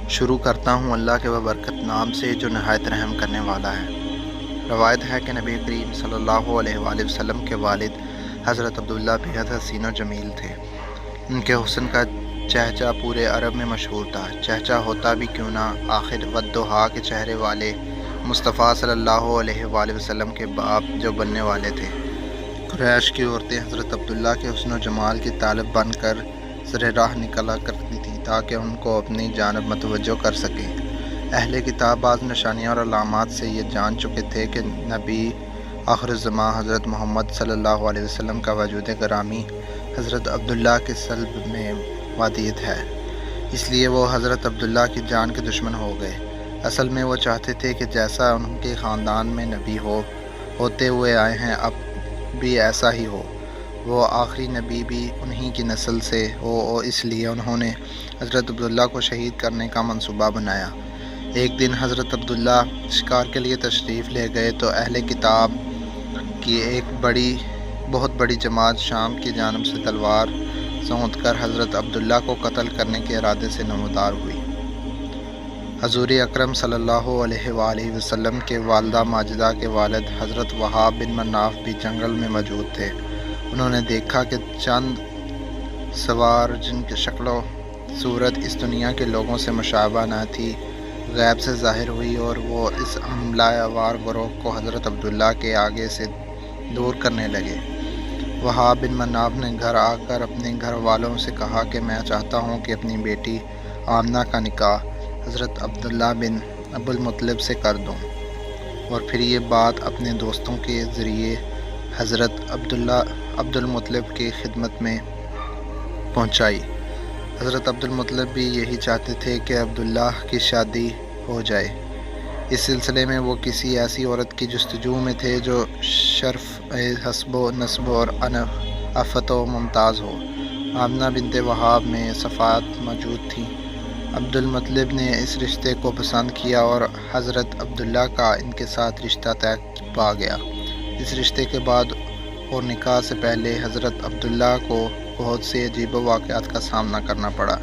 شروع کرتا ہوں اللہ کے ببرکت نام سے جو نہایت رحم کرنے والا ہے۔ روایت ہے کہ نبی کریم صلی اللہ علیہ وآلہ وسلم کے والد حضرت عبداللہ بےحد حسین و جمیل تھے۔ ان کے حسن کا چہچہ پورے عرب میں مشہور تھا۔ چہچہ ہوتا بھی کیوں نہ، آخر والضحیٰ کے چہرے والے مصطفیٰ صلی اللہ علیہ وآلہ وسلم کے باپ جو بننے والے تھے۔ قریش کی عورتیں حضرت عبداللہ کے حسن و جمال کی طالب بن کر سر راہ نکلا کرتی تھیں تاکہ ان کو اپنی جانب متوجہ کر سکیں۔ اہل کتاب بعض نشانیاں اور علامات سے یہ جان چکے تھے کہ نبی آخر الزماں حضرت محمد صلی اللہ علیہ وسلم کا وجود گرامی حضرت عبداللہ کے صلب میں وادید ہے، اس لیے وہ حضرت عبداللہ کی جان کے دشمن ہو گئے۔ اصل میں وہ چاہتے تھے کہ جیسا ان کے خاندان میں نبی ہوتے ہوئے آئے ہیں اب بھی ایسا ہی ہو، وہ آخری نبی بھی انہی کی نسل سے ہو، اور اس لیے انہوں نے حضرت عبداللہ کو شہید کرنے کا منصوبہ بنایا۔ ایک دن حضرت عبداللہ شکار کے لیے تشریف لے گئے تو اہل کتاب کی ایک بہت بڑی جماعت شام کی جانب سے تلوار سونت کر حضرت عبداللہ کو قتل کرنے کے ارادے سے نمودار ہوئی۔ حضور اکرم صلی اللہ علیہ وآلہ وسلم کے والدہ ماجدہ کے والد حضرت وہاب بن مناف بھی جنگل میں موجود تھے۔ انہوں نے دیکھا کہ چند سوار جن کی شکل و صورت اس دنیا کے لوگوں سے مشابہ نہ تھی غیب سے ظاہر ہوئی، اور وہ اس حملہ آور گروہ کو حضرت عبداللہ کے آگے سے دور کرنے لگے۔ وہاب بن مناف نے گھر آ کر اپنے گھر والوں سے کہا کہ میں چاہتا ہوں کہ اپنی بیٹی آمنہ کا نکاح حضرت عبداللہ بن ابو المطلب سے کر دوں، اور پھر یہ بات اپنے دوستوں کے ذریعے حضرت عبد المطلب کی خدمت میں پہنچائی۔ حضرت عبد المطلب بھی یہی چاہتے تھے کہ عبداللہ کی شادی ہو جائے۔ اس سلسلے میں وہ کسی ایسی عورت کی جستجو میں تھے جو شرف، حسب و نسب اور عفت و ممتاز ہو۔ آمنہ بنت وہاب میں صفات موجود تھیں۔ عبد المطلب نے اس رشتے کو پسند کیا اور حضرت عبداللہ کا ان کے ساتھ رشتہ طے پا گیا۔ اس رشتے کے بعد اور نکاح سے پہلے حضرت عبداللہ کو بہت سے عجیب واقعات کا سامنا کرنا پڑا،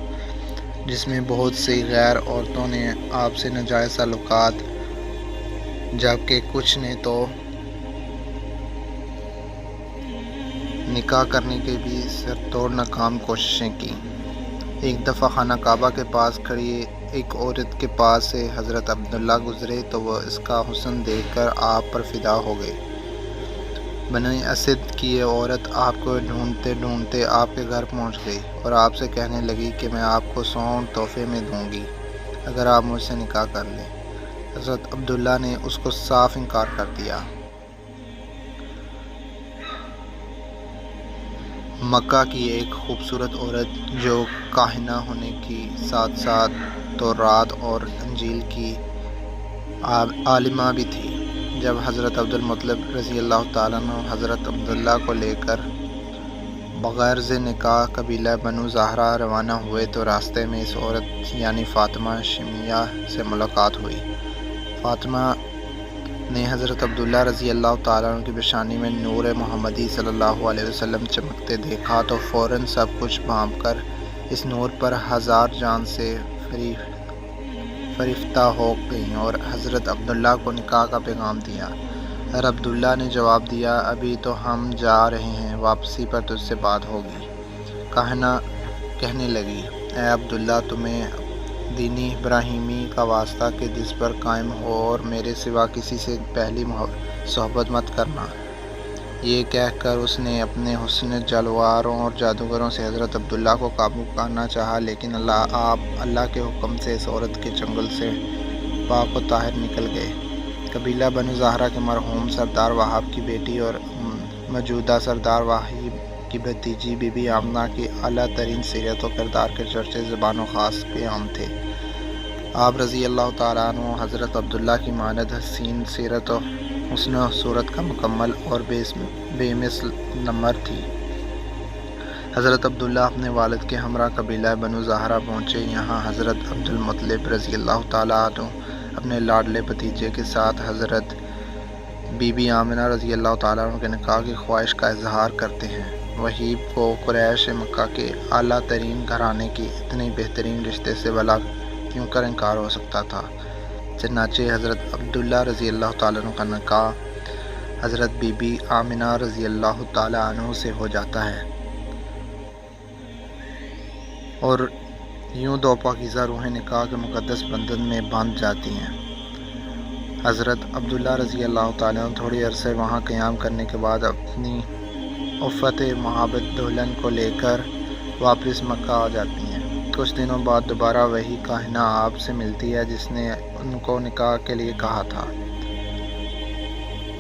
جس میں بہت سی غیر عورتوں نے آپ سے ناجائز تعلقات، جبکہ کچھ نے تو نکاح کرنے کی بھی سر توڑ ناکام کوششیں کی۔ ایک دفعہ خانہ کعبہ کے پاس کھڑی ایک عورت کے پاس سے حضرت عبداللہ گزرے تو وہ اس کا حسن دیکھ کر آپ پر فدا ہو گئے۔ بنی اسد کی یہ عورت آپ کو ڈھونڈتے ڈھونڈتے آپ کے گھر پہنچ گئی اور آپ سے کہنے لگی کہ میں آپ کو سون تحفے میں دوں گی اگر آپ مجھ سے نکاح کر لیں۔ حضرت عبداللہ نے اس کو صاف انکار کر دیا۔ مکہ کی ایک خوبصورت عورت جو کاہنہ ہونے کی ساتھ ساتھ تورات اور انجیل کی عالمہ بھی تھی، جب حضرت عبد المطلب رضی اللہ تعالیٰ عنہ حضرت عبداللہ کو لے کر بغیر نکاح قبیلہ بنو زہرہ روانہ ہوئے تو راستے میں اس عورت یعنی فاطمہ شیمیہ سے ملاقات ہوئی۔ فاطمہ نے حضرت عبداللہ رضی اللہ تعالیٰ عنہ کی پیشانی میں نور محمدی صلی اللہ علیہ وسلم چمکتے دیکھا تو فوراً سب کچھ بھانپ کر اس نور پر ہزار جان سے فریفتہ ہو گئیں اور حضرت عبداللہ کو نکاح کا پیغام دیا۔ حضرت عبداللہ نے جواب دیا، ابھی تو ہم جا رہے ہیں، واپسی پر تجھ سے بات ہوگی۔ کاہنہ کہنے لگی، اے عبداللہ، تمہیں دینی ابراہیمی کا واسطہ کہ جس پر قائم ہو اور میرے سوا کسی سے پہلی صحبت مت کرنا۔ یہ کہہ کر اس نے اپنے حسن جلواروں اور جادوگروں سے حضرت عبداللہ کو قابو کرنا چاہا، لیکن آپ اللہ کے حکم سے اس عورت کے چنگل سے پاک و طاہر نکل گئے۔ قبیلہ بنو زہرہ کے مرحوم سردار وہاب کی بیٹی اور موجودہ سردار وہاب کی بھتیجی بی بی آمنہ کی اعلیٰ ترین سیرت و کردار کے چرچے زبان و خاص پہ عام تھے۔ آپ رضی اللہ تعالیٰ عنہ حضرت عبداللہ کی مانند حسین سیرت و حسن و صورت کا مکمل اور بے مثل نمبر تھی۔ حضرت عبداللہ اپنے والد کے ہمراہ قبیلہ بنو زہرہ پہنچے۔ یہاں حضرت عبد المطلب رضی اللہ تعالیٰ عنہ اپنے لاڈلے بھتیجے کے ساتھ حضرت بی بی آمنہ رضی اللہ تعالیٰ عنہ کے نکاح کی خواہش کا اظہار کرتے ہیں۔ وہیب کو قریش مکہ کے اعلیٰ ترین گھرانے کی اتنے بہترین رشتے سے کیوں کر انکار ہو سکتا تھا؟ چنانچہ حضرت عبداللہ رضی اللہ تعالیٰ عنہ کا نکاح حضرت بی بی آمنہ رضی اللہ تعالیٰ عنہ سے ہو جاتا ہے، اور یوں دو پاکیزہ روحیں نکاح کے مقدس بندھن میں باندھ جاتی ہیں۔ حضرت عبداللہ رضی اللہ تعالیٰ عنہ تھوڑی عرصے وہاں قیام کرنے کے بعد اپنی عفت محبت دلہن کو لے کر واپس مکہ آ جاتی ہیں۔ کچھ دنوں بعد دوبارہ وہی کاہنہ آپ سے ملتی ہے جس نے ان کو نکاح کے لیے کہا تھا۔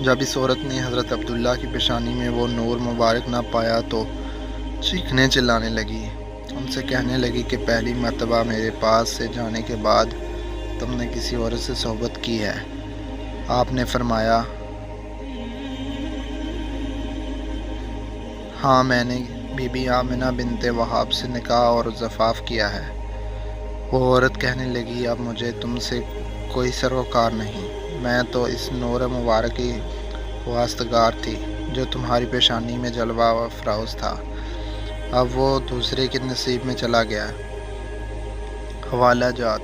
جب اس عورت نے حضرت عبداللہ کی پیشانی میں وہ نور مبارک نہ پایا تو چیخنے چلانے لگی، ان سے کہنے لگی کہ پہلی مرتبہ میرے پاس سے جانے کے بعد تم نے کسی عورت سے صحبت کی ہے؟ آپ نے فرمایا، ہاں میں نے بی بی آمنہ بنت وہاب سے نکاح اور زفاف کیا ہے۔ وہ عورت کہنے لگی، اب مجھے تم سے کوئی سروکار نہیں، میں تو اس نور مبارک کی واسطگار تھی جو تمہاری پیشانی میں جلوہ افروز تھا، اب وہ دوسرے کے نصیب میں چلا گیا۔ حوالہ جات